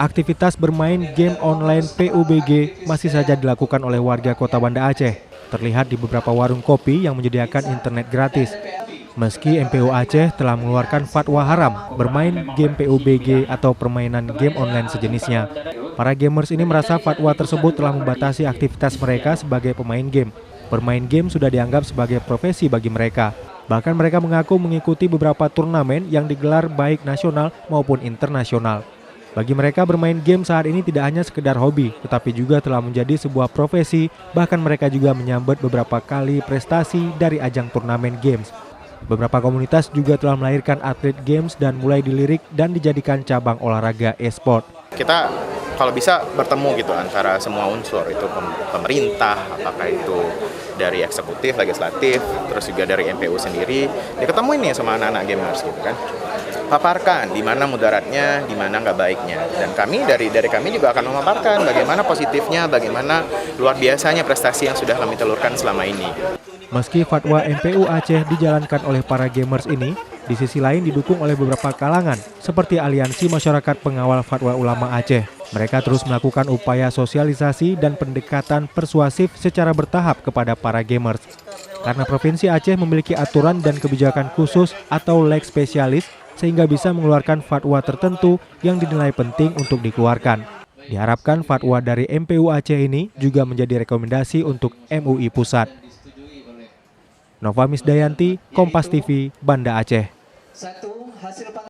Aktivitas bermain game online PUBG masih saja dilakukan oleh warga kota Banda Aceh. Terlihat di beberapa warung kopi yang menyediakan internet gratis. Meski MPU Aceh telah mengeluarkan fatwa haram bermain game PUBG atau permainan game online sejenisnya. Para gamers ini merasa fatwa tersebut telah membatasi aktivitas mereka sebagai pemain game. Bermain game sudah dianggap sebagai profesi bagi mereka. Bahkan mereka mengaku mengikuti beberapa turnamen yang digelar baik nasional maupun internasional. Bagi mereka bermain game saat ini tidak hanya sekedar hobi, tetapi juga telah menjadi sebuah profesi, bahkan mereka juga menyambut beberapa kali prestasi dari ajang turnamen games. Beberapa komunitas juga telah melahirkan atlet games dan mulai dilirik dan dijadikan cabang olahraga e-sport. Kita kalau bisa bertemu gitu antara semua unsur, itu pemerintah, apakah itu dari eksekutif, legislatif, terus juga dari MPU sendiri, diketemuin nih sama anak-anak gamers gitu kan. Paparkan di mana mudaratnya, di mana nggak baiknya. Dan kami dari kami juga akan memaparkan bagaimana positifnya, bagaimana luar biasanya prestasi yang sudah kami telurkan selama ini. Meski fatwa MPU Aceh dijalankan oleh para gamers ini, di sisi lain didukung oleh beberapa kalangan, seperti Aliansi Masyarakat Pengawal Fatwa Ulama Aceh. Mereka terus melakukan upaya sosialisasi dan pendekatan persuasif secara bertahap kepada para gamers. Karena Provinsi Aceh memiliki aturan dan kebijakan khusus atau leg spesialis, sehingga bisa mengeluarkan fatwa tertentu yang dinilai penting untuk dikeluarkan. Diharapkan fatwa dari MPU Aceh ini juga menjadi rekomendasi untuk MUI Pusat. Nova Misdayanti, Kompas TV, Banda Aceh.